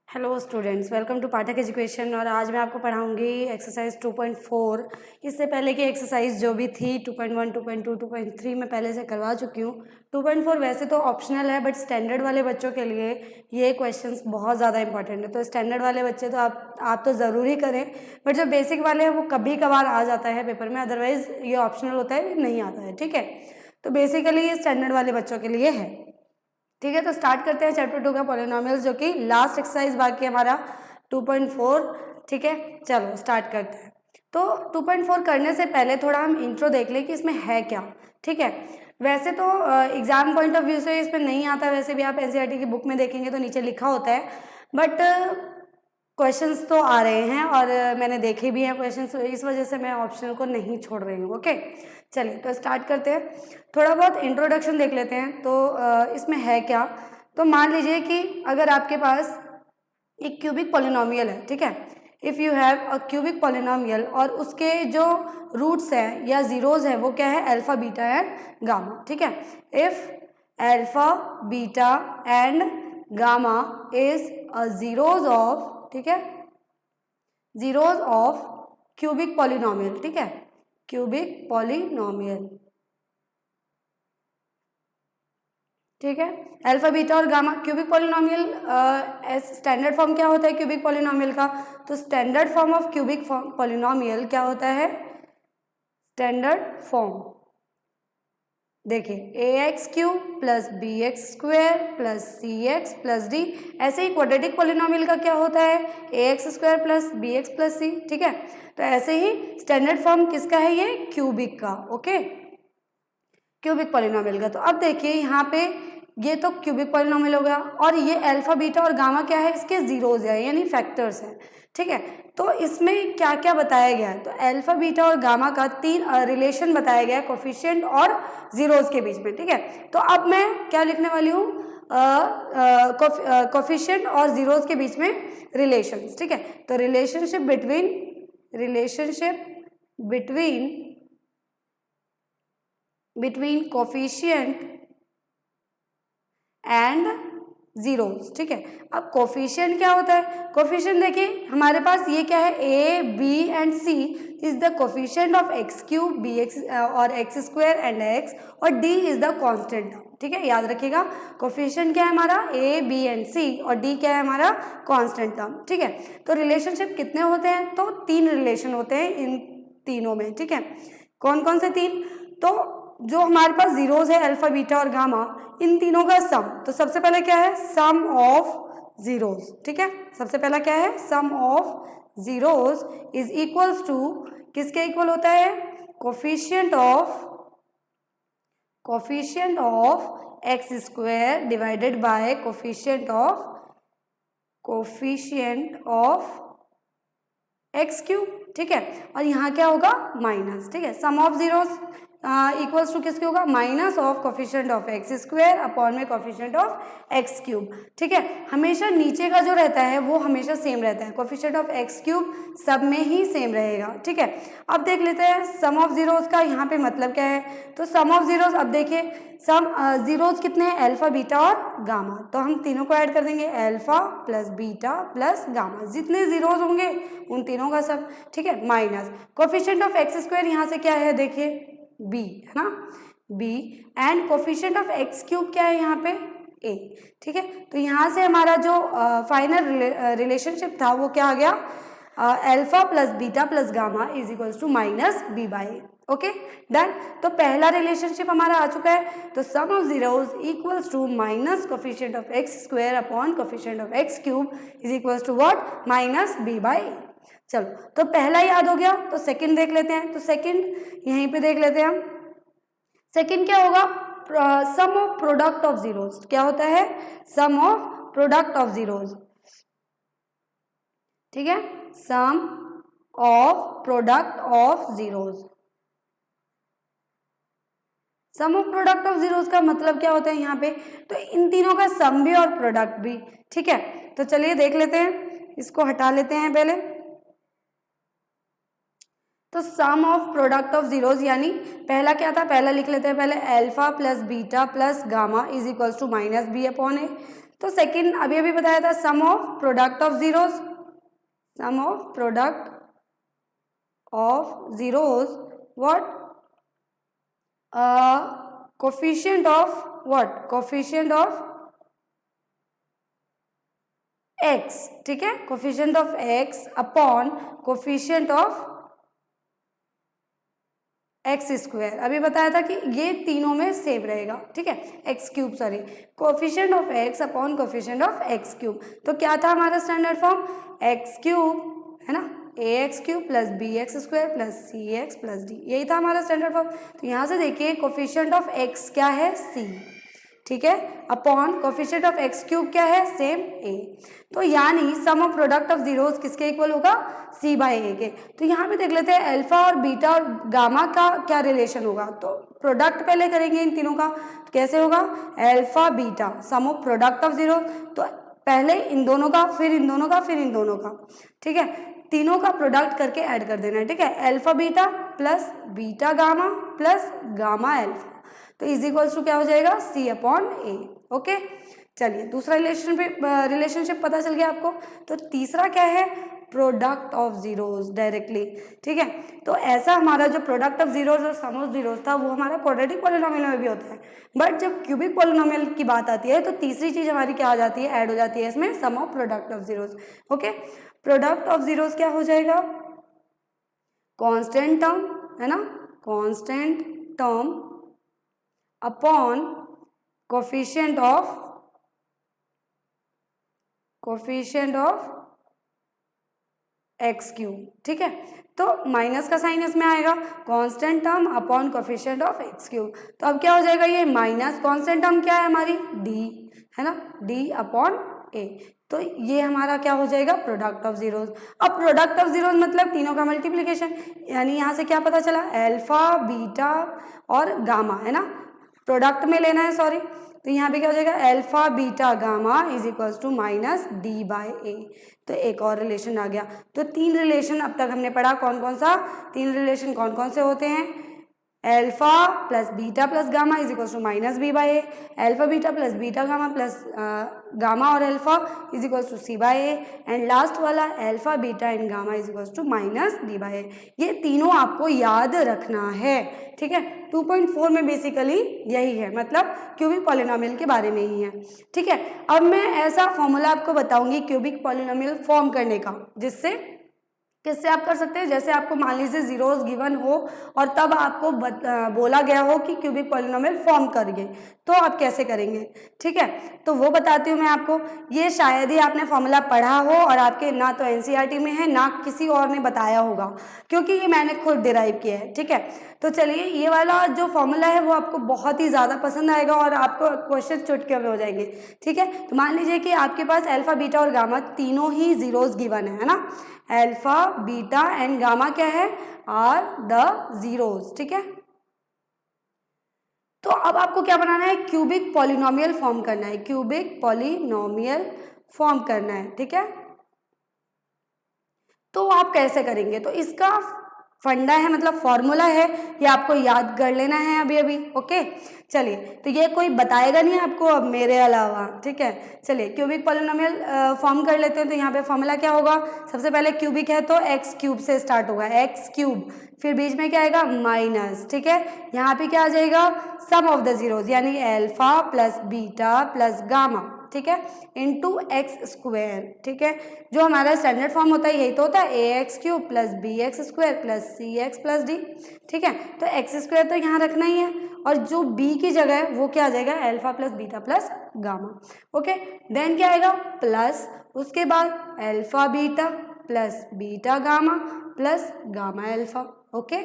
Hello students, welcome to Pathak education. और आज मैं आपको पढ़ाऊंगी एक्सरसाइज 2.4। इससे पहले की एक्सरसाइज जो भी थी 2.1, 2.2, 2.3 मैं पहले से करवा चुकी हूँ। 2.4 वैसे तो ऑप्शनल है, बट स्टैंडर्ड वाले बच्चों के लिए ये क्वेश्चंस बहुत ज़्यादा इंपॉर्टेंट है। तो स्टैंडर्ड वाले बच्चे तो आप तो ज़रूर ही करें, बट जो बेसिक वाले हैं वो कभी कभार आ जाता है पेपर में, अदरवाइज ये ऑप्शनल होता है, नहीं आता है। ठीक है, तो बेसिकली ये स्टैंडर्ड वाले बच्चों के लिए है। ठीक है, तो स्टार्ट करते हैं चैप्टर 2 का पॉलिनोमियल्स, जो कि लास्ट एक्सरसाइज बाकी हमारा 2.4। ठीक है, चलो स्टार्ट करते हैं। तो 2.4 करने से पहले थोड़ा हम इंट्रो देख लें कि इसमें है क्या। ठीक है, वैसे तो एग्जाम पॉइंट ऑफ व्यू से इसमें नहीं आता, वैसे भी आप एनसीईआरटी की बुक में देखेंगे तो नीचे लिखा होता है, बट क्वेश्चंस तो आ रहे हैं और मैंने देखे भी हैं क्वेश्चंस, इस वजह से मैं ऑप्शनल को नहीं छोड़ रही हूँ। ओके, चलिए तो स्टार्ट करते हैं। थोड़ा बहुत इंट्रोडक्शन देख लेते हैं। तो इसमें है क्या। तो मान लीजिए कि अगर आपके पास एक क्यूबिक पॉलिनोमियल है, ठीक है, if you have a cubic polynomial, और उसके जो रूट्स हैं या जीरोज हैं वो क्या है, अल्फा, बीटा एंड गामा। ठीक है, if alpha, beta and gamma is a zeros of, ठीक है, जीरोज ऑफ क्यूबिक पॉलिनोमियल। ठीक है, क्यूबिक पॉलिनोमियल। ठीक है, अल्फा, बीटा और gamma cubic polynomial. Standard form क्या होता है क्यूबिक पॉलिनोमियल का। तो standard form of cubic polynomial क्या होता है, स्टैंडर्ड फॉर्म देखिए a x cube plus b x square plus c x plus d. ऐसे ही क्वाड्रेटिक पॉलिनोमियल का क्या होता है, a x square plus b x plus c. ठीक है, तो ऐसे ही स्टैंडर्ड फॉर्म किसका है, ये क्यूबिक का। ओके, क्यूबिक पॉलिनोमियल का। तो अब देखिए यहाँ पे ये तो क्यूबिक पॉलिनोमियल हो गया, और ये अल्फा, बीटा और गामा क्या है, इसके जीरोज है यानी फैक्टर्स हैं। ठीक है, तो इसमें क्या क्या बताया गया है, तो अल्फा, बीटा और गामा का तीन रिलेशन बताया गया है कोफिशिएंट और जीरोज के बीच में। ठीक है, तो अब मैं क्या लिखने वाली हूँ, कोफिशिएंट और जीरोज के बीच में रिलेशंस। ठीक है, तो relationship between coefficient and zeros. ठीक है, अब कोफिशिएंट क्या होता है, कोफिशिएंट देखिए हमारे पास ये क्या है, A B and C is the coefficient of x cube, B X और एक्स स्क्वायर एंड एक्स, और D is the constant term. ठीक है, याद रखिएगा कोफिशिएंट क्या है हमारा, ए बी एंड सी, और डी क्या है हमारा, कांस्टेंट टर्म। ठीक है, तो रिलेशनशिप कितने होते हैं, तो तीन रिलेशन होते हैं इन तीनों में। ठीक है, कौन कौन से तीन, तो जो हमारे पास जीरोज है अल्फा, बीटा और गामा, इन तीनों का सम। तो सबसे पहले क्या है, सम ऑफ जीरोज। ठीक है, सबसे पहला क्या है, sum of zeros is equals to, किसके इक्वल होता है, coefficient of x square divided by coefficient of x cube. ठीक है, और यहाँ क्या होगा, माइनस। ठीक है, sum of zeros equals to किसके होगा, minus of coefficient of x square upon में कोफिशिएंट ऑफ एक्स क्यूब। ठीक है, हमेशा नीचे का जो रहता है वो हमेशा सेम रहता है, कोफिशिएंट ऑफ एक्स क्यूब सब में ही सेम रहेगा। ठीक है, अब देख लेते हैं सम ऑफ जीरोज का यहाँ पे मतलब क्या है। तो सम ऑफ जीरोज, अब देखिए सम जीरोज कितने हैं, अल्फा, बीटा और गामा, तो हम तीनों को ऐड कर देंगे, alpha plus beta plus gamma, जितने जीरोज होंगे उन तीनों का सब। ठीक है, minus coefficient of x square, यहाँ से क्या है देखिए बी, है ना, B, and coefficient of x cube क्या है यहाँ पे, ए। ठीक है, तो यहाँ से हमारा जो फाइनल रिलेशनशिप था वो क्या आ गया, alpha plus beta plus gamma is equals to minus b by a. Okay, done. तो पहला रिलेशनशिप हमारा आ चुका है, तो sum of zeros equals to minus coefficient of x square upon coefficient of x cube is equals to what, minus b by a. चलो, तो पहला याद हो गया, तो सेकंड देख लेते हैं। तो सेकंड यहीं पे देख लेते हैं हम, सेकंड क्या होगा, sum of product of zeros. क्या होता है, sum of product of zeros. ठीक है, sum of product of zeros. Sum of product of zeros का मतलब क्या होता है यहाँ पे, तो इन तीनों का सम भी और प्रोडक्ट भी। ठीक है, तो चलिए देख लेते हैं, इसको हटा लेते हैं पहले। तो sum of product of zeros यानी पहला क्या था, पहला लिख लेते हैं पहले, alpha plus beta plus gamma is equals to minus b upon a. तो सेकंड अभी अभी बताया था sum of product of zeros, sum of product of zeros what coefficient of what coefficient of x, ठीक है, coefficient of x upon coefficient of x square. अभी बताया था कि ये तीनों में सेम रहेगा, ठीक है, x cube sorry, coefficient of x upon coefficient of x cube. तो क्या था हमारा स्टैंडर्ड फॉर्म, एक्स क्यूब है ना, a x cube plus b x square plus c x plus d, यही था हमारा स्टैंडर्ड फॉर्म। तो यहाँ से देखिए कोफिशिएंट ऑफ एक्स क्या है, सी, ठीक है, upon coefficient of x cube क्या है, सेम ए। तो यानी सम ऑफ प्रोडक्ट ऑफ जीरोस किसके इक्वल होगा, सी बाई ए के। तो यहाँ पे देख लेते हैं अल्फा और बीटा और गामा का क्या रिलेशन होगा। तो प्रोडक्ट पहले करेंगे इन तीनों का, तो कैसे होगा, alpha beta some of product of zero, तो पहले इन दोनों का फिर इन दोनों का फिर इन दोनों का, ठीक है, तीनों का प्रोडक्ट करके ऐड कर देना है, ठीक है, alpha beta plus beta gamma plus gamma alpha, तो इज इक्वल्स टू क्या हो जाएगा, सी अपॉन ए। ओके, चलिए दूसरा रिलेशनशिप पता चल गया आपको। तो तीसरा क्या है, प्रोडक्ट ऑफ जीरोस डायरेक्टली, ठीक है। तो ऐसा हमारा जो प्रोडक्ट ऑफ जीरोस और सम ऑफ जीरोस था वो हमारा क्वाड्रेटिक पॉलिनोमियल में भी होता है, बट जब क्यूबिक पॉलिनोमियल की बात आती है तो तीसरी चीज हमारी क्या आ जाती है, ऐड हो जाती है इसमें, sum of product of zeros. Okay, product of zeros क्या हो जाएगा, कांस्टेंट टर्म है ना, constant term upon coefficient of x cube, ठीक है। तो माइनस का साइन इसमें आएगा, constant term upon coefficient of x cube. तो अब क्या हो जाएगा, ये माइनस कांस्टेंट टर्म क्या है हमारी, डी है ना, डी अपॉन ए। तो ये हमारा क्या हो जाएगा, प्रोडक्ट ऑफ जीरोस। अब प्रोडक्ट ऑफ जीरोस मतलब तीनों का मल्टीप्लिकेशन, यानी यहाँ से क्या पता चला, अल्फा बीटा और गामा है ना, प्रोडक्ट में लेना है सॉरी। तो यहाँ पे क्या हो जाएगा, alpha beta gamma is equals to minus d by a. तो एक और रिलेशन आ गया। तो तीन रिलेशन अब तक हमने पढ़ा, कौन कौन सा, तीन रिलेशन कौन कौन से होते हैं, alpha plus beta plus gamma is equals to minus b by a, alpha beta plus beta gamma plus gamma और alpha is equals to c by a, and last वाला alpha beta and gamma is equals to minus d by a. ये तीनों आपको याद रखना है, ठीक है। 2.4 में बेसिकली यही है, मतलब क्यूबिक पॉलिनोमियल के बारे में ही है, ठीक है। अब मैं ऐसा फॉर्मूला आपको बताऊंगी क्यूबिक पॉलिनोमियल फॉर्म करने का, जिससे किससे आप कर सकते हैं, जैसे आपको मान लीजिए जीरोस गिवन हो और तब आपको बोला गया हो कि क्यूबिक पॉलिनोमियल फॉर्म करिए, तो आप कैसे करेंगे, ठीक है। तो वो बताती हूँ मैं आपको। ये शायद ही आपने फॉर्मूला पढ़ा हो और आपके ना तो एनसीईआरटी में है ना किसी और ने बताया होगा, क्योंकि ये मैंने खुद डिराइव किया है, ठीक है। तो चलिए, ये वाला जो फॉर्मूला है वो आपको बहुत ही ज़्यादा पसंद आएगा और आपको क्वेश्चन चुटकियों में हो जाएंगे, ठीक है। तो मान लीजिए कि आपके पास अल्फा बीटा और गामा तीनों ही जीरोस गिवन है ना, अल्फा बीटा एंड गामा क्या है, आर द जीरोस, ठीक है। तो अब आपको क्या बनाना है, क्यूबिक पॉलिनोमियल फॉर्म करना है, क्यूबिक पॉलिनोमियल फॉर्म करना है, ठीक है। तो आप कैसे करेंगे, तो इसका फंडा है, मतलब फॉर्मूला है, ये आपको याद कर लेना है अभी अभी। ओके, चलिए, तो ये कोई बताएगा नहीं आपको अब मेरे अलावा, ठीक है। चलिए क्यूबिक पॉलिनोमियल फॉर्म कर लेते हैं। तो यहाँ पे फॉर्मूला क्या होगा, सबसे पहले क्यूबिक है तो एक्स क्यूब से स्टार्ट होगा, एक्स क्यूब, फिर बीच में क्या आएगा, माइनस, ठीक है। यहाँ पे क्या आ जाएगा, सम ऑफ द जीरोज, यानी alpha plus beta plus gamma, ठीक है, इंटू एक्स स्क्वायर, ठीक है। जो हमारा स्टैंडर्ड फॉर्म होता है यही तो होता है, a x cube plus b x square plus c x plus d, ठीक है। तो एक्स स्क्वायर तो यहाँ रखना ही है, और जो बी की जगह है वो क्या आ जाएगा, alpha plus beta plus gamma. Okay, then क्या आएगा, प्लस, उसके बाद alpha beta plus beta gamma plus gamma alpha. Okay,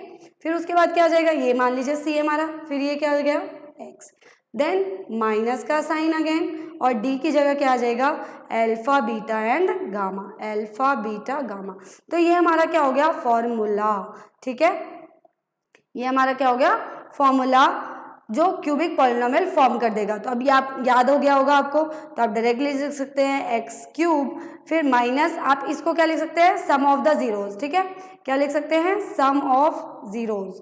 फिर उसके बाद क्या आ जाएगा, ये मान लीजिए सी हमारा, फिर ये क्या हो गया, एक्स, देन माइनस का साइन अगेन, और डी की जगह क्या आ जाएगा, alpha beta and gamma, alpha beta gamma. तो ये हमारा क्या हो गया, फॉर्मूला, ठीक है। ये हमारा क्या हो गया, फॉर्मूला जो क्यूबिक पॉलिनोमियल फॉर्म कर देगा। तो अब ये आप याद हो गया होगा आपको, तो आप डायरेक्टली लिख सकते हैं एक्स क्यूब, फिर माइनस, आप इसको क्या लिख सकते हैं, सम ऑफ द जीरोज, ठीक है। क्या लिख सकते हैं, sum of zeros,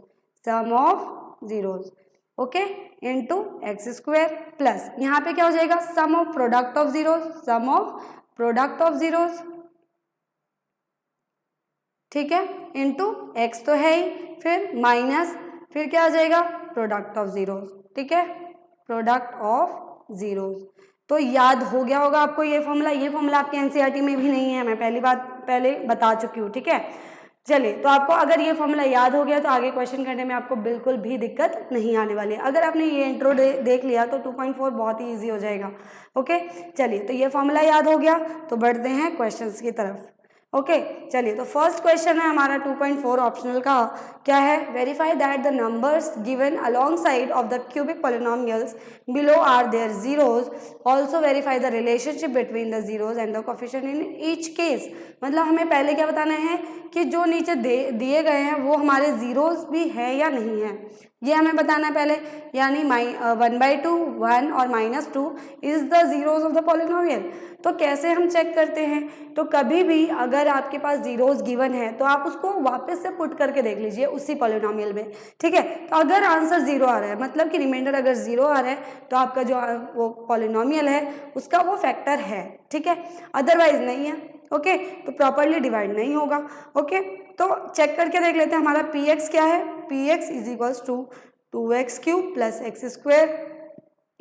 sum of zeros. Okay, into x square plus यहाँ पे क्या हो जाएगा sum of product of zeros, sum of product of zeros, ठीक है, इंटू एक्स तो है ही, फिर माइनस, फिर क्या आ जाएगा प्रोडक्ट ऑफ जीरोज, ठीक है, प्रोडक्ट ऑफ जीरोज। तो याद हो गया होगा आपको ये फॉर्मूला आपके एनसीईआरटी में भी नहीं है, मैं पहले बता चुकी हूँ, ठीक है। चलिए, तो आपको अगर ये फॉर्मूला याद हो गया तो आगे क्वेश्चन करने में आपको बिल्कुल भी दिक्कत नहीं आने वाली है। अगर आपने ये इंट्रो देख लिया तो 2.4 बहुत ही ईजी हो जाएगा। ओके, चलिए, तो ये फॉर्मूला याद हो गया तो बढ़ते हैं क्वेश्चंस की तरफ। ओके, चलिए, तो फर्स्ट क्वेश्चन है हमारा 2.4 ऑप्शनल का, क्या है, verify that the numbers given alongside of the cubic polynomials below are there zeros, also verify the relationship between the zeros and the coefficient in each case. मतलब हमें पहले क्या बताना है कि जो नीचे दिए गए हैं वो हमारे जीरोज भी है या नहीं है, ये हमें बताना है पहले, यानी 1/2, 1 और -2 is the zeros of the polynomial. तो कैसे हम चेक करते हैं, तो कभी भी अगर आपके पास जीरोज गिवन है तो आप उसको वापस से पुट करके देख लीजिए उसी पॉलिनोमियल में, ठीक है। तो अगर आंसर 0 आ रहा है, मतलब कि रिमाइंडर अगर 0 आ रहा है तो आपका जो वो पॉलिनोमियल है उसका वो फैक्टर है, ठीक है, अदरवाइज नहीं है। ओके, तो प्रॉपरली डिवाइड नहीं होगा। ओके, तो चेक करके देख लेते हैं हमारा पी एक्स क्या है, P X is equals to 2x cube plus X square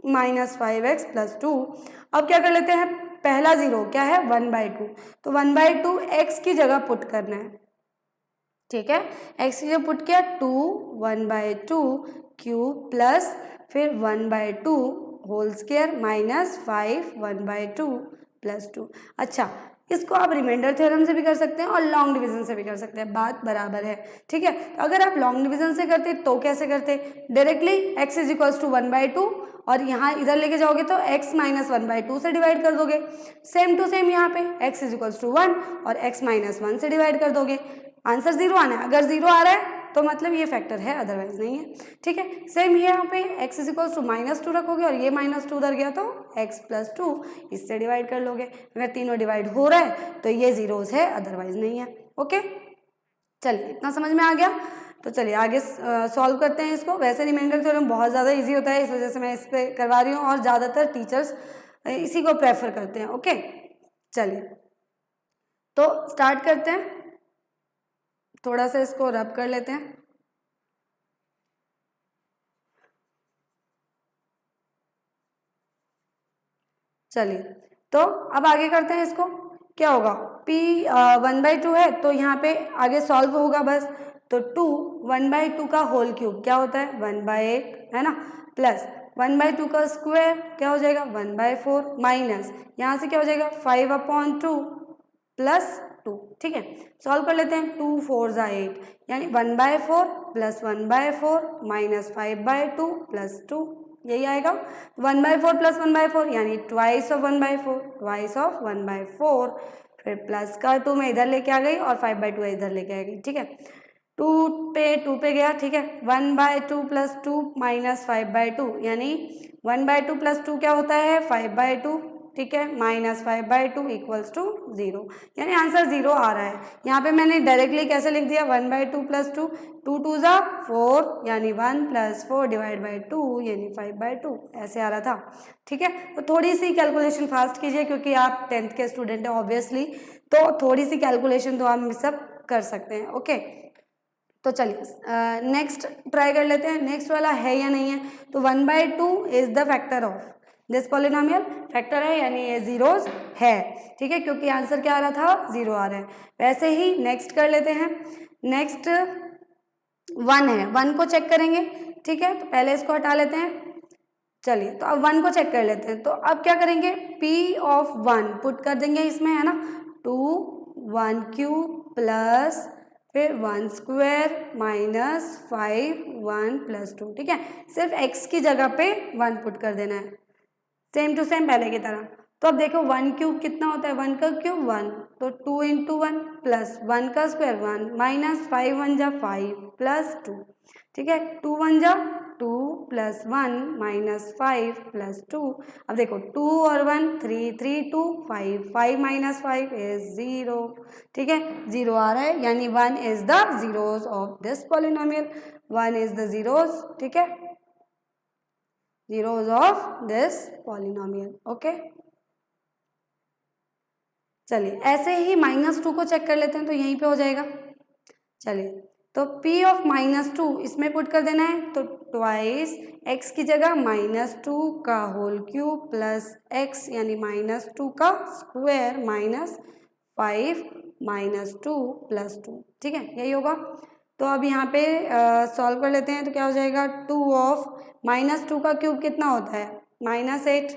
minus 5x plus 2। अब क्या कर लेते हैं, पहला जीरो क्या है 1/2, तो 1/2 x की जगह पुट करना है, ठीक है, x की जगह पुट किया 2 1/2 क्यूब प्लस फिर 1/2 होल स्क्वायर माइनस 5 1/2 प्लस 2। अच्छा, इसको आप रिमाइंडर थ्योरम से भी कर सकते हैं और लॉन्ग डिवीजन से भी कर सकते हैं, बात बराबर है, ठीक है। तो अगर आप लॉन्ग डिवीजन से करते तो कैसे करते, directly x is equals to 1/2 और यहाँ इधर लेके जाओगे तो x माइनस 1/2 से डिवाइड कर दोगे, सेम टू सेम यहाँ पे x इज इक्वल्स टू 1 और x माइनस 1 से डिवाइड कर दोगे, आंसर 0 आना है। अगर 0 आ रहा है तो मतलब ये फैक्टर है, अदरवाइज नहीं है, ठीक है। सेम यहाँ पे x इज इक्वल्स टू -2 रखोगे और ये -2 उधर गया तो x प्लस 2 इससे डिवाइड कर लोगे, अगर तीनों डिवाइड हो रहा है तो ये जीरोस है, अदरवाइज नहीं है। ओके, चलिए, इतना समझ में आ गया। तो चलिए आगे सॉल्व करते हैं इसको। वैसे रिमाइंडर थ्योरम बहुत ज़्यादा इजी होता है, इस वजह से मैं इस पर करवा रही हूँ और ज़्यादातर टीचर्स इसी को प्रेफर करते हैं। ओके, चलिए, तो स्टार्ट करते हैं, थोड़ा सा इसको रब कर लेते हैं। चलिए, तो अब आगे करते हैं इसको, क्या होगा, p 1/2 है तो यहाँ पे आगे सॉल्व होगा बस, तो 2 1/2 का होल क्यूब क्या होता है 1/8 है ना, प्लस 1/2 का स्क्वायर क्या हो जाएगा 1/4 माइनस यहाँ से क्या हो जाएगा 5/2 प्लस 2, ठीक है। सॉल्व कर लेते हैं, 2 4 8 यानी 1/4 प्लस 1/4 माइनस 5/2 प्लस 2, यही आएगा। 1/4 प्लस 1/4 यानी ट्वाइस ऑफ 1/4, ट्वाइस ऑफ 1/4, फिर प्लस का 2 में इधर लेके आ गई और 5/2 इधर लेके आ गई, ठीक है। 2 पे गया, ठीक है, 1/2 प्लस 2 माइनस 5/2 यानी 1/2 प्लस 2 क्या होता है 5/2, ठीक है, माइनस 5/2 इक्वल्स टू 0, यानी आंसर 0 आ रहा है। यहाँ पे मैंने डायरेक्टली कैसे लिख दिया 1/2 प्लस 2, 2 2 ज़ा 4 यानी 1 प्लस 4 डिवाइड बाई 2 यानी 5/2, ऐसे आ रहा था, ठीक है। तो थोड़ी सी कैलकुलेशन फास्ट कीजिए क्योंकि आप 10th के स्टूडेंट हैं ऑब्वियसली, तो थोड़ी सी कैलकुलेशन तो हम सब कर सकते हैं। ओके, तो चलिए नेक्स्ट ट्राई कर लेते हैं, नेक्स्ट वाला है या नहीं है। तो 1/2 is the factor of this polynomial, factor है यानी ये जीरोस है, ठीक है, क्योंकि आंसर क्या आ रहा था 0 आ रहा है। वैसे ही नेक्स्ट कर लेते हैं, नेक्स्ट 1 है, 1 को चेक करेंगे, ठीक है, तो पहले इसको हटा लेते हैं। चलिए, तो अब 1 को चेक कर लेते हैं, तो अब क्या करेंगे p ऑफ 1 पुट कर देंगे इसमें, है ना, 2 1 क्यूब प्लस फिर 1 स्क्वायर माइनस 5 1 प्लस 2, ठीक है, सिर्फ x की जगह पे 1 पुट कर देना है, सेम टू सेम पहले की तरह। तो अब देखो 1 क्यूब कितना होता है, 1 का क्यूब 1, तो 2 इंटू 1 प्लस 1 का स्क्वायर 1 माइनस 5 1 जा 5 प्लस 2, ठीक है, 2 1 जा 2 प्लस 1 माइनस 5 प्लस 2। अब देखो 2 और 1 3 3 2 5 5 माइनस 5 इज 0, ठीक है, 0 आ रहा है यानी 1 is the zeros of this polynomial, 1 is the zeros, ठीक है। zeros of this polynomial. Okay, चलिए ऐसे ही -2 को चेक कर लेते हैं, तो यहीं पे हो जाएगा। चलिए, तो p ऑफ -2 इसमें पुट कर देना है, तो ट्वाइस x की जगह -2 का होल क्यूब प्लस x यानी -2 का स्क्वायर माइनस 5 -2 प्लस 2, ठीक है, यही होगा। तो अब यहाँ पे सॉल्व कर लेते हैं, तो क्या हो जाएगा, 2 ऑफ -2 का क्यूब कितना होता है, -8,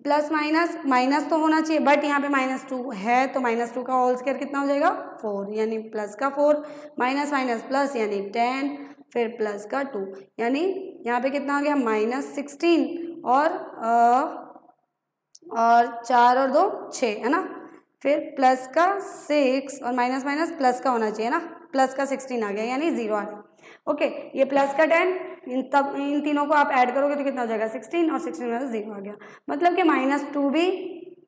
प्लस माइनस तो होना चाहिए, बट यहाँ पे -2 है, तो -2 का होल स्क्वायर कितना हो जाएगा, 4, यानी प्लस का 4, माइनस प्लस यानी 10, फिर प्लस का 2, यानी यहाँ पे कितना आ गया, -16 और 4 और 2 6, है ना, फिर प्लस का 6 और माइनस प्लस का होना चाहिए ना, प्लस का 16 आ गया, यानी 0 आ गया। ओके, ये प्लस का 10, इन तीनों को आप ऐड करोगे तो कितना हो जाएगा, 16, और 16 में से 0 आ गया, मतलब कि -2 भी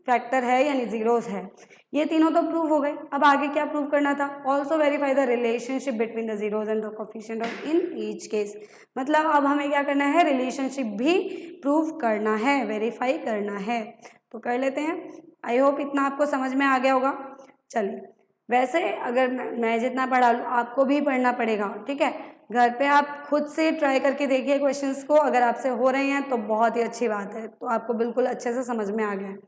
फैक्टर है, यानी जीरोस है। ये तीनों तो प्रूव हो गए। अब आगे क्या प्रूव करना था, also verify the relationship between the zeros and the coefficient of in each case. मतलब अब हमें क्या करना है, रिलेशनशिप भी प्रूव करना है, वेरीफाई करना है, तो कर लेते हैं। आई होप इतना आपको समझ में आ गया होगा। चलिए, वैसे अगर मैं जितना पढ़ा लूँ आपको भी पढ़ना पड़ेगा, ठीक है। घर पे आप खुद से ट्राई करके देखिए क्वेश्चंस को, अगर आपसे हो रहे हैं तो बहुत ही अच्छी बात है, तो आपको बिल्कुल अच्छे से समझ में आ गया है।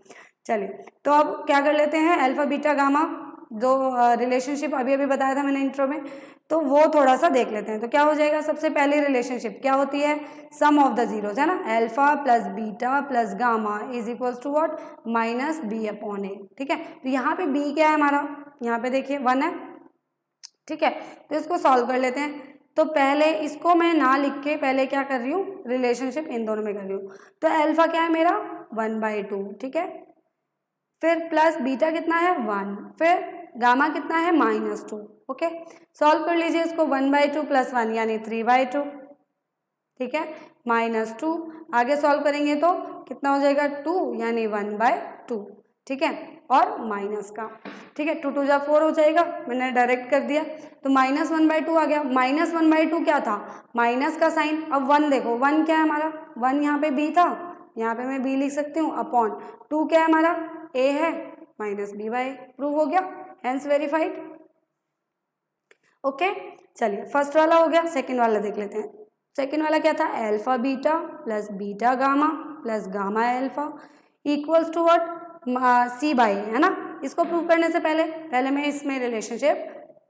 चलिए, तो अब क्या कर लेते हैं, अल्फा बीटा गामा जो रिलेशनशिप अभी अभी बताया था मैंने इंट्रो में, तो वो थोड़ा सा देख लेते हैं। तो क्या हो जाएगा, सबसे पहली रिलेशनशिप क्या होती है, सम ऑफ द जीरोज, है ना, alpha plus beta plus gamma is equals to what, -b/a, ठीक है। तो यहाँ पे b क्या है हमारा, यहाँ पे देखिए 1 है, ठीक है। तो इसको सॉल्व कर लेते हैं। तो पहले इसको मैं ना लिख के पहले क्या कर रही हूँ, रिलेशनशिप इन दोनों में कर रही हूँ। तो अल्फा क्या है मेरा 1/2, ठीक है, फिर प्लस बीटा कितना है 1, फिर गामा कितना है -2, ओके। सॉल्व कर लीजिए इसको, 1/2 प्लस 1 यानी 3/2, ठीक है, -2 आगे सॉल्व करेंगे तो कितना हो जाएगा 2 यानी 1/2, ठीक है, और माइनस का, ठीक है, 2 2 जा 4 हो जाएगा, मैंने डायरेक्ट कर दिया, तो -1/2 आ गया। -1/2 क्या था, माइनस का साइन। अब 1 देखो, 1 क्या है हमारा, 1 यहाँ पे b था, यहाँ पे मैं b लिख सकती हूँ, अपॉन 2 क्या है हमारा a है, -b/a, प्रूव हो गया, हेंस वेरीफाइड। ओके, चलिए फर्स्ट वाला हो गया, सेकंड वाला देख लेते हैं। सेकंड वाला क्या था, alpha beta plus beta gamma plus gamma alpha equals to what, c/a, है ना। इसको प्रूव करने से पहले मैं इसमें रिलेशनशिप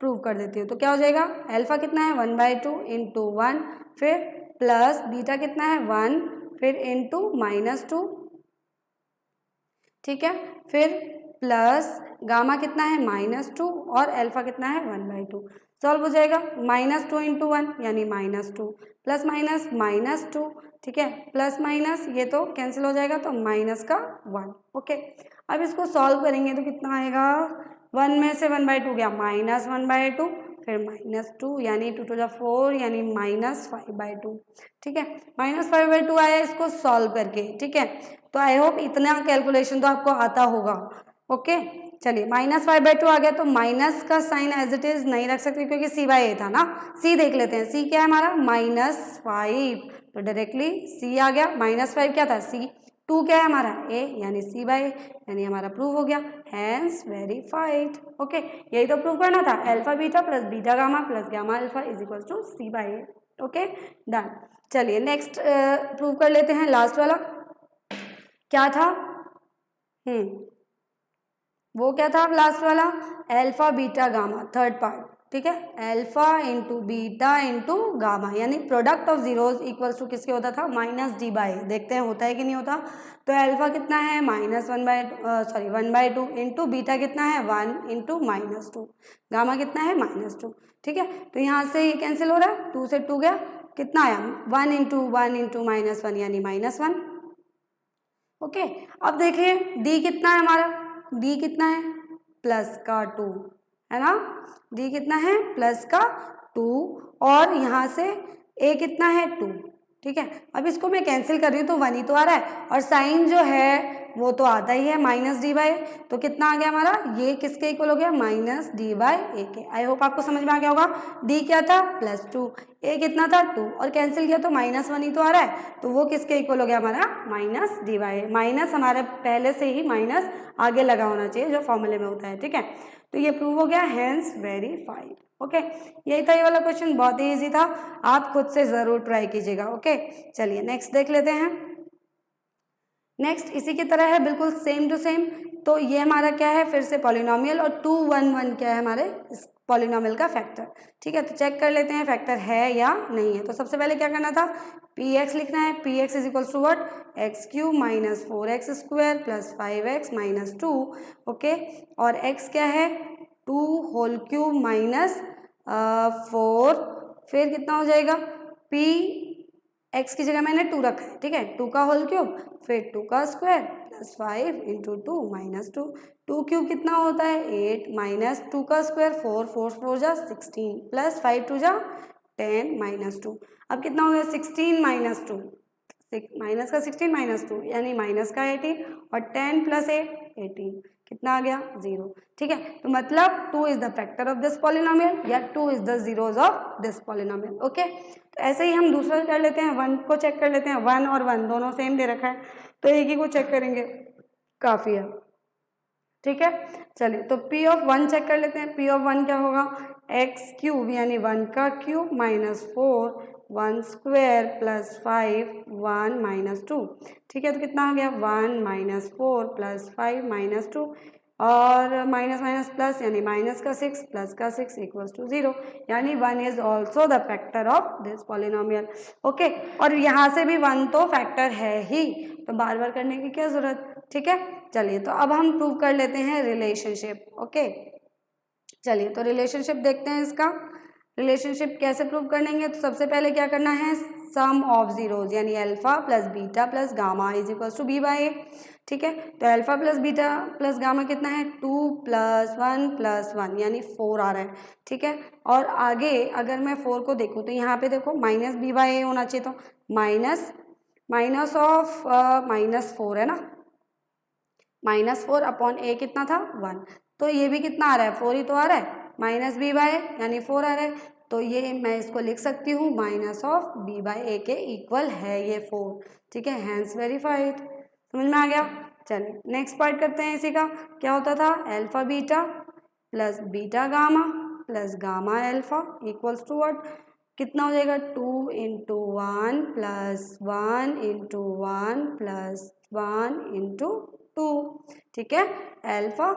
प्रूव कर देती हूँ। तो क्या हो जाएगा, अल्फा कितना है 1/2 इंटू 1, फिर प्लस बीटा कितना है 1, फिर इंटू -2, ठीक है, फिर प्लस गामा कितना है -2 और अल्फा कितना है 1/2। सॉल्व हो जाएगा, -2 इंटू 1 यानी -2, प्लस -2, ठीक है, प्लस माइनस ये तो कैंसिल हो जाएगा, तो माइनस का 1, ओके। अब इसको सॉल्व करेंगे तो कितना आएगा, 1 में से 1/2 गया, -1/2, फिर -2 यानी 2 2 जा 4 यानी -5/2, ठीक है, -5/2 आया इसको सॉल्व करके, ठीक है। तो आई होप इतना कैलकुलेशन तो आपको आता होगा, ओके। चलिए, -5/2 आ गया, तो माइनस का साइन एज इट इज नहीं रख सकते क्योंकि c/a था ना। c देख लेते हैं, c क्या है हमारा -5, तो डायरेक्टली c आ गया, -5 क्या था c, 2 क्या है हमारा a यानी c/a, यानी हमारा प्रूव हो गया, हेंस वेरीफाइड। ओके, यही तो प्रूव करना था, alpha beta plus beta gamma plus gamma alpha is equal to c/a। Okay, done. चलिए नेक्स्ट प्रूव कर लेते हैं, लास्ट वाला क्या था, वो क्या था लास्ट वाला, alpha beta gamma, third part, ठीक है, alpha into beta into gamma, यानी product of zeros equals to किसके होता था, -d/a। देखते हैं होता है कि नहीं होता। तो अल्फा कितना है -1/2 इंटू बीटा कितना है 1 इंटू -2, गामा कितना है -2, ठीक है। तो यहाँ से ये कैंसिल हो रहा है, 2 से 2 गया, कितना आया 1 इंटू -1 यानी -1, ओके। अब देखिए d कितना है हमारा, d कितना है प्लस का 2, है ना, d कितना है प्लस का 2, और यहाँ से a कितना है 2, ठीक है। अब इसको मैं कैंसिल कर रही हूँ तो 1 ही तो आ रहा है, और साइन जो है वो तो आता ही है -d/a, तो कितना आ गया हमारा, ये किसके इक्वल हो गया, -d/a के। आई होप आपको समझ में आ गया होगा। d क्या था, +2, a कितना था 2, और कैंसिल किया तो -1 ही तो आ रहा है, तो वो किसके इक्वल हो गया हमारा, -d/a। माइनस हमारे पहले से ही माइनस आगे लगा होना चाहिए जो फॉर्मूले में होता है, ठीक है। तो ये प्रूव हो गया, हेंस वेरीफाइड। ओके, यही था ये वाला क्वेश्चन, बहुत ही ईजी था, आप खुद से जरूर ट्राई कीजिएगा। ओके, चलिए नेक्स्ट देख लेते हैं। नेक्स्ट इसी की तरह है, बिल्कुल सेम टू सेम। तो ये हमारा क्या है, फिर से पॉलिनोमियल, और 2 1 1 क्या है हमारे इस पॉलिनोमियल का फैक्टर, ठीक है। तो चेक कर लेते हैं फैक्टर है या नहीं है। तो सबसे पहले क्या करना था, px लिखना है। px is equals to what, x³ minus 4x² plus 5x minus 2। Okay, और x क्या है, 2³ माइनस 4, फिर कितना हो जाएगा, p x की जगह मैंने 2 रखा है, ठीक है, 2 का होल क्यूब, फिर 2 का square plus 5 into 2 minus 2। 2 cube कितना होता है 8, माइनस 2 का स्क्वायर 4, 4 4 जा 16, प्लस 5 2 जा 10 माइनस 2। अब कितना हो गया 16 माइनस 2, माइनस का 16 माइनस 2 यानी माइनस का 18, और 10 प्लस 8 18, कितना आ गया 0, ठीक है। तो मतलब 2 is the factor of this polynomial, या 2 is the zeros of this polynomial. Okay, तो ऐसे ही हम दूसरा कर लेते हैं, 1 को चेक कर लेते हैं। 1 और 1 दोनों सेम दे रखा है, तो एक ही को चेक करेंगे, काफी है, ठीक है। चलिए, तो p ऑफ 1 चेक कर लेते हैं। p ऑफ 1 क्या होगा, x³ यानी 1 का cube minus 4 1 square plus 5 1 minus 2, ठीक है। तो कितना आ गया 1 माइनस 4 प्लस 5 माइनस 2, और माइनस माइनस प्लस यानी माइनस का 6 प्लस का 6 इक्वल्स टू 0, यानी 1 is also the factor of this polynomial. Okay, और यहाँ से भी 1 तो फैक्टर है ही, तो बार बार करने की क्या जरूरत, ठीक है। चलिए, तो अब हम प्रूव कर लेते हैं रिलेशनशिप। ओके, चलिए तो रिलेशनशिप देखते हैं इसका। रिलेशनशिप कैसे प्रूव करेंगे, तो सबसे पहले क्या करना है, सम ऑफ जीरोज यानी alpha plus beta plus gamma is equals to b/a, ठीक है। तो alpha plus beta plus gamma कितना है, 2 + 1 + 1 यानी 4 आ रहा है, ठीक है। और आगे अगर मैं 4 को देखूँ तो यहाँ पे देखो माइनस b/a होना चाहिए, तो माइनस ऑफ -4 है ना, -4 अपॉन a कितना था 1, तो ये भी कितना आ रहा है 4 ही तो आ रहा है, माइनस b/a यानी 4 आ रहा है, तो ये मैं इसको लिख सकती हूँ माइनस ऑफ b/a के इक्वल है ये 4, ठीक है, हैंस वेरीफाइड। समझ में आ गया। चलिए नेक्स्ट पार्ट करते हैं इसी का। क्या होता था, alpha beta plus beta gamma plus gamma alpha equals to what, कितना हो जाएगा 2 × 1 + 1 × 1 + 1 × 2, ठीक है, alpha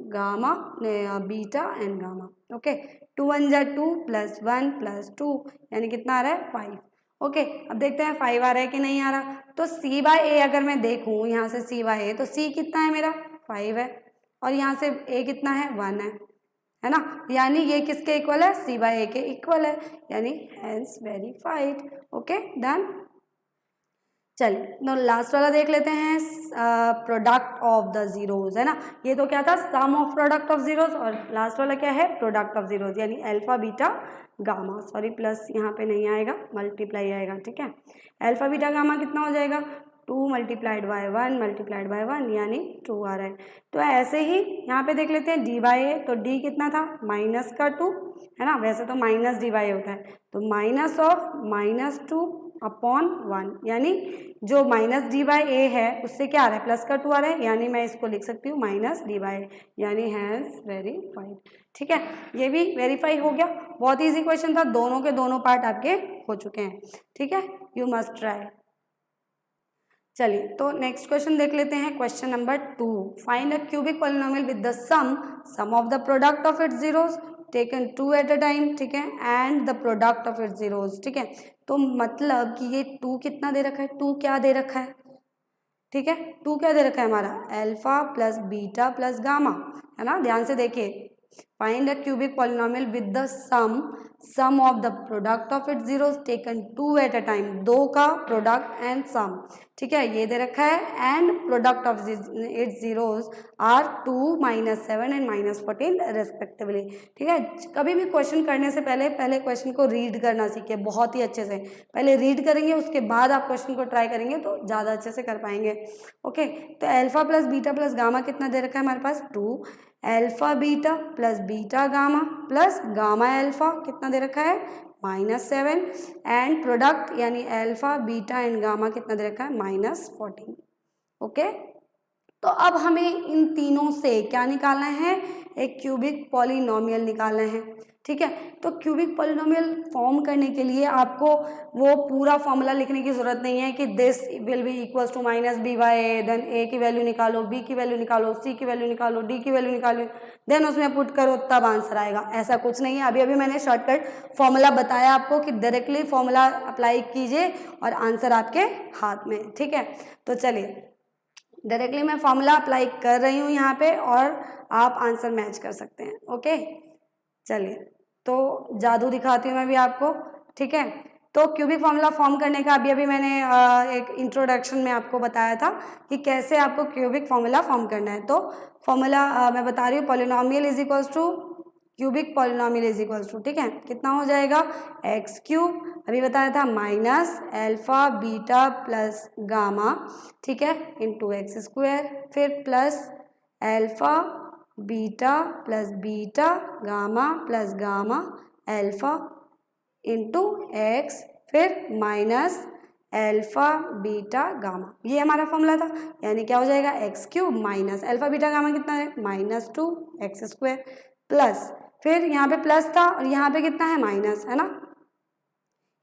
gamma beta and gamma. Okay, 2 1 जा 2 + 1 + 2 यानी कितना आ रहा है 5। ओके, अब देखते हैं 5 आ रहा है कि नहीं आ रहा। तो c/a अगर मैं देखूँ यहाँ से c/a, तो c कितना है मेरा 5 है, और यहाँ से a कितना है 1 है ना, यानी ये किसके इक्वल है, c/a के इक्वल है, यानी हैंस वेरीफाइड। Okay, done. चलिए तो लास्ट वाला देख लेते हैं, प्रोडक्ट ऑफ द जीरोज, है ना। ये तो क्या था, sum of product of zeros, और लास्ट वाला क्या है, प्रोडक्ट ऑफ जीरोज, यानी alpha beta gamma, sorry plus यहाँ पे नहीं आएगा, मल्टीप्लाई आएगा, ठीक है। अल्फा बीटा गामा कितना हो जाएगा, 2 × 1 × 1 यानी 2 आ रहा है। तो ऐसे ही यहाँ पे देख लेते हैं d/a, तो d कितना था माइनस का 2, है ना, वैसे तो माइनस d/a होता है, तो माइनस ऑफ -2 अपॉन 1, यानी जो माइनस d/a है उससे क्या आ रहा है, प्लस का 2 आ रहा है, यानी मैं इसको लिख सकती हूँ माइनस d/a, यानी हैंस वेरीफाइड, ठीक है। ये भी वेरीफाई हो गया, बहुत इजी क्वेश्चन था, दोनों के दोनों पार्ट आपके हो चुके हैं, ठीक है, यू मस्ट ट्राई। चलिए तो नेक्स्ट क्वेश्चन देख लेते हैं, question number 2, find a cubic polynomial with the sum of the product of its zeros taken 2 at a time, ठीक है, and the product of its zeros, ठीक है। तो मतलब कि ये 2 कितना दे रखा है, 2 क्या दे रखा है, ठीक है, 2 क्या दे रखा है हमारा, alpha plus beta plus gamma, है ना, ध्यान से देखिए, find a cubic polynomial with the sum of the product of its zeros taken 2 at a time, 2 का प्रोडक्ट एंड सम, ठीक है, ये दे रखा है, and product of its zeros are 2 -7 एंड -14 रेस्पेक्टिवली, ठीक है। कभी भी क्वेश्चन करने से पहले क्वेश्चन को रीड करना सीखिए बहुत ही अच्छे से, पहले रीड करेंगे उसके बाद आप क्वेश्चन को ट्राई करेंगे तो ज़्यादा अच्छे से कर पाएंगे। ओके, तो alpha plus beta plus gamma कितना दे रखा है हमारे पास 2, alpha beta plus beta gamma plus gamma alpha कितना दे रखा है -7, एंड प्रोडक्ट यानी अल्फा बीटा एंड गामा कितना दे रखा है -14। ओके, तो अब हमें इन तीनों से क्या निकालना है, एक क्यूबिक पॉलिनोमियल निकालना है, ठीक है। तो क्यूबिक पॉलिनोमियल फॉर्म करने के लिए आपको वो पूरा फॉर्मूला लिखने की ज़रूरत नहीं है कि this will be equals to -b/a, then a की वैल्यू निकालो, b की वैल्यू निकालो, c की वैल्यू निकालो, d की वैल्यू निकालो, देन उसमें पुट करो तब आंसर आएगा, ऐसा कुछ नहीं है। अभी मैंने शॉर्टकट फॉर्मूला बताया आपको कि डायरेक्टली फॉर्मूला अप्लाई कीजिए और आंसर आपके हाथ में, ठीक है। तो चलिए डायरेक्टली मैं फॉर्मूला अप्लाई कर रही हूँ यहाँ पे और आप आंसर मैच कर सकते हैं। ओके, चलिए तो जादू दिखाती हूँ मैं भी आपको, ठीक है। तो क्यूबिक फॉर्मूला फॉर्म करने का अभी मैंने एक इंट्रोडक्शन में आपको बताया था कि कैसे आपको क्यूबिक फॉर्मूला फॉर्म करना है। तो फॉर्मूला मैं बता रही हूँ, polynomial is equals to cubic polynomial is equals to, ठीक है, कितना हो जाएगा x³ अभी बताया था minus alpha beta plus gamma, ठीक है, इंटू x², फिर plus alpha beta plus beta gamma plus gamma alpha into x, फिर माइनस अल्फा बीटा गामा, ये हमारा फॉर्मूला था। यानी क्या हो जाएगा x³ minus alpha beta gamma कितना है -2x² प्लस, फिर यहाँ पे प्लस था और यहाँ पे कितना है माइनस, है ना,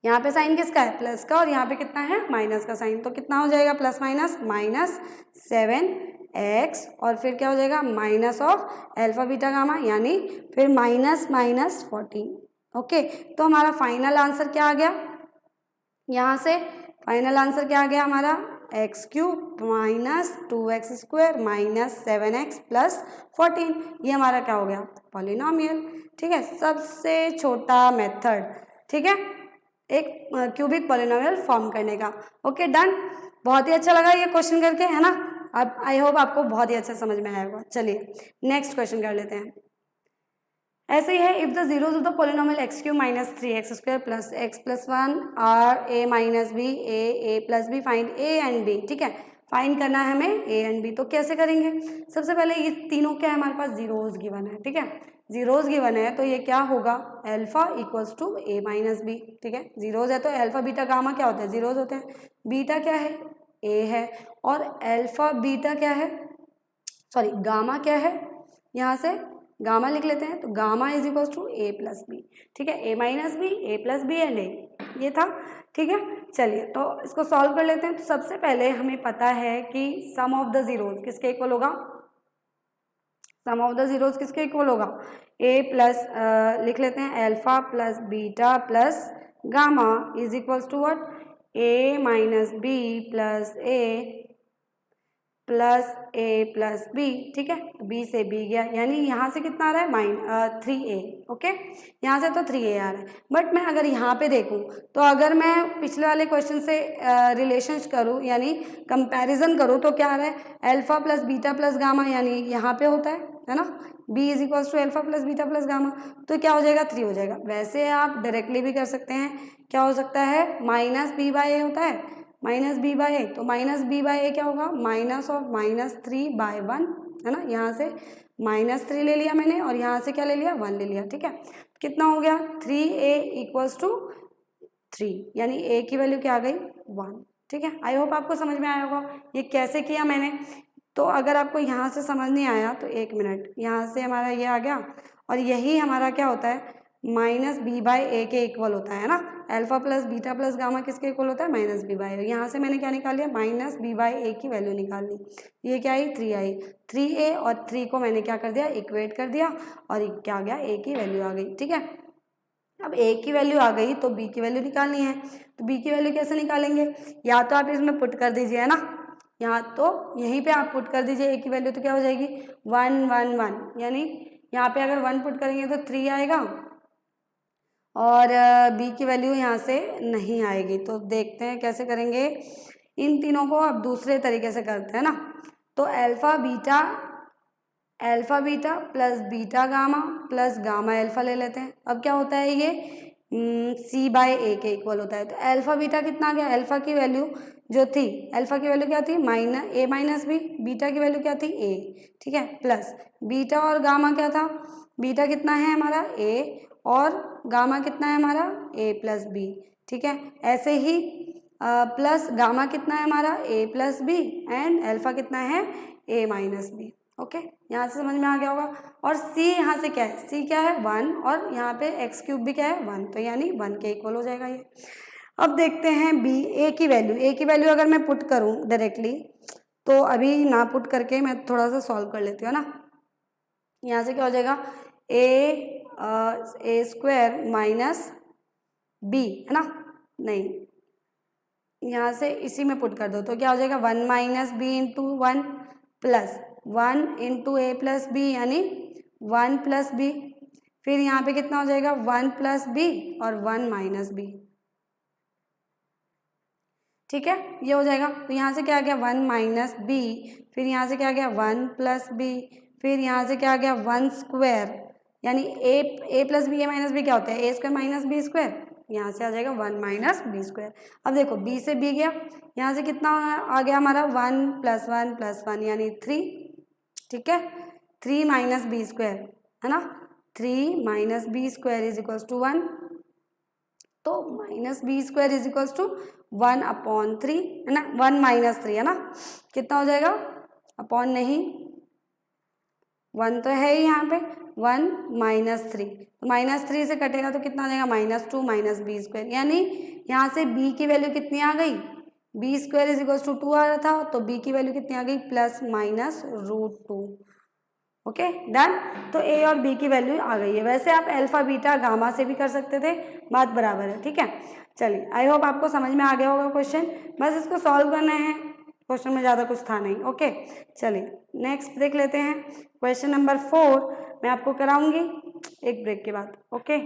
यहाँ पे साइन किसका है प्लस का और यहाँ पे कितना है माइनस का साइन, तो कितना हो जाएगा प्लस माइनस -7x, और फिर क्या हो जाएगा minus of alpha beta gamma, यानी फिर -14। ओके, तो हमारा फाइनल आंसर क्या आ गया, यहाँ से फाइनल आंसर क्या आ गया हमारा x³ -2x² -7x + 14, ये हमारा क्या हो गया पॉलिनोमियल, ठीक है। सबसे छोटा मेथड, ठीक है, एक क्यूबिक पॉलिनोमियल फॉर्म करने का। ओके डन, बहुत ही अच्छा लगा ये क्वेश्चन करके, है ना। अब आई होप आपको बहुत ही अच्छा समझ में आया होगा। चलिए नेक्स्ट क्वेश्चन कर लेते हैं। ऐसे ही है, if the zeros of the polynomial x³ -3x² + x + 1 are a - b a + b, find a and b, ठीक है, फाइंड करना है हमें a एंड b। तो कैसे करेंगे, सबसे पहले ये तीनों क्या है हमारे पास जीरोज गिवन है, ठीक है, जीरोज गिवन है तो ये क्या होगा alpha equals to a - b, ठीक है, जीरोज है तो अल्फा बीटा गामा क्या होता है जीरोज होते हैं, बीटा क्या है a है, और अल्फा बीटा क्या है सॉरी गामा क्या है, यहाँ से गामा लिख लेते हैं, तो gamma is equals to a + b, ठीक है, a - b a + b and a, ये था, ठीक है। चलिए तो इसको सॉल्व कर लेते हैं। तो सबसे पहले हमें पता है कि सम ऑफ द जीरोज किसके इक्वल होगा, सम ऑफ द जीरोज किसके इक्वल होगा a प्लस लिख लेते हैं alpha plus beta plus gamma is equals to what a - b plus a plus a plus b, ठीक है, b से b गया, यानी यहाँ से कितना आ रहा है 3a, ओके, यहाँ से तो 3a आ रहा है। बट मैं अगर यहाँ पे देखूँ तो अगर मैं पिछले वाले क्वेश्चन से रिलेशन करूँ यानी कंपैरिजन करूँ तो क्या आ रहा है alpha plus beta plus gamma, यानी यहाँ पे होता है ना, b is equals to alpha plus beta plus gamma, तो क्या हो जाएगा 3 हो जाएगा। वैसे आप डायरेक्टली भी कर सकते हैं, क्या हो सकता है -b/a होता है -b/a, तो -b/a क्या होगा माइनस ऑफ -3/1, है ना, यहाँ से -3 ले लिया मैंने और यहाँ से क्या ले लिया 1 ले लिया, ठीक है, कितना हो गया 3a इक्वल्स टू 3, यानी a की वैल्यू क्या आ गई 1, ठीक है। आई होप आपको समझ में आया होगा ये कैसे किया मैंने। तो अगर आपको यहाँ से समझ नहीं आया तो 1 मिनट, यहाँ से हमारा ये आ गया और यही हमारा क्या होता है -b/a के इक्वल होता है ना, alpha plus beta plus gamma किसके इक्वल होता है -b/a, यहाँ से मैंने क्या निकाल लिया -b/a की वैल्यू निकाल ली, ये क्या आई 3 आई, 3a और 3 को मैंने क्या कर दिया इक्वेट कर दिया और क्या आ गया a की वैल्यू आ गई, ठीक है। अब a की वैल्यू आ गई तो b की वैल्यू निकालनी है, तो b की वैल्यू कैसे निकालेंगे, या तो आप इसमें पुट कर दीजिए, है ना, यहाँ तो यहीं पे आप पुट कर दीजिए a की वैल्यू, तो क्या हो जाएगी 1 1 1, यानी यहाँ पे अगर 1 पुट करेंगे तो 3 आएगा और b की वैल्यू यहाँ से नहीं आएगी। तो देखते हैं कैसे करेंगे इन तीनों को। अब दूसरे तरीके से करते हैं ना। तो alpha beta plus beta gamma plus gamma alpha ले लेते हैं। अब क्या होता है ये c/a के इक्वल होता है। तो अल्फ़ा बीटा कितना आ गया, अल्फ़ा की वैल्यू जो थी, अल्फ़ा की वैल्यू क्या थी a माइनस बी, बीटा की वैल्यू क्या थी a, ठीक है, प्लस बीटा और गामा क्या था, बीटा कितना है हमारा a और गामा कितना है हमारा a प्लस बी, ठीक है। ऐसे ही प्लस गामा कितना है हमारा a plus B and alpha कितना है a माइनस बी। ओके, यहाँ से समझ में आ गया होगा। और c यहाँ से क्या है, c क्या है 1 और यहाँ पे x क्यूब भी क्या है 1, तो यानी 1 के इक्वल हो जाएगा ये। अब देखते हैं b, a की वैल्यू अगर मैं पुट करूँ डायरेक्टली, तो अभी ना पुट करके मैं थोड़ा सा सॉल्व कर लेती हूँ ना। यहाँ से क्या हो जाएगा a स्क्वायर माइनस b, है ना, नहीं यहाँ से इसी में पुट कर दो तो क्या हो जाएगा 1 minus b into 1 plus 1 into a plus b यानी 1 प्लस बी, फिर यहाँ पे कितना हो जाएगा 1 प्लस बी और 1 माइनस बी, ठीक है, ये हो जाएगा। तो यहाँ से क्या आ गया 1 माइनस बी, फिर यहाँ से क्या आ गया 1 प्लस बी, फिर यहाँ से क्या आ गया 1 स्क्वायर यानी ए प्लस बी, ए माइनस बी क्या होता है ए स्क्वायर माइनस बी स्क्वायर, यहाँ से आ जाएगा 1 माइनस बी स्क्वायर। अब देखो b से b गया, यहाँ से कितना आ गया हमारा 1 प्लस 1 यानी 3, ठीक है, 3 माइनस बी स्क्वायर, है ना, 3 minus B square is equals to 1, तो minus B square is equals to 1/3, है ना, 1 माइनस 3, है ना, कितना हो जाएगा अपॉन नहीं 1 तो है ही यहाँ पे 1 माइनस 3, तो माइनस 3 से कटेगा तो कितना आ जाएगा -2 माइनस बी स्क्वायर, यानी यहाँ से b की वैल्यू कितनी आ गई, B square is equals to 2 आ रहा था, तो b की वैल्यू कितनी आ गई +-√2। Okay done. तो a और b की वैल्यू आ गई है। वैसे आप अल्फा बीटा गामा से भी कर सकते थे, बात बराबर है, ठीक है। चलिए आई होप आपको समझ में आ गया होगा क्वेश्चन, बस इसको सॉल्व करना है, क्वेश्चन में ज़्यादा कुछ था नहीं। ओके चलिए नेक्स्ट देख लेते हैं, क्वेश्चन नंबर 4 मैं आपको कराऊंगी एक ब्रेक के बाद। ओके।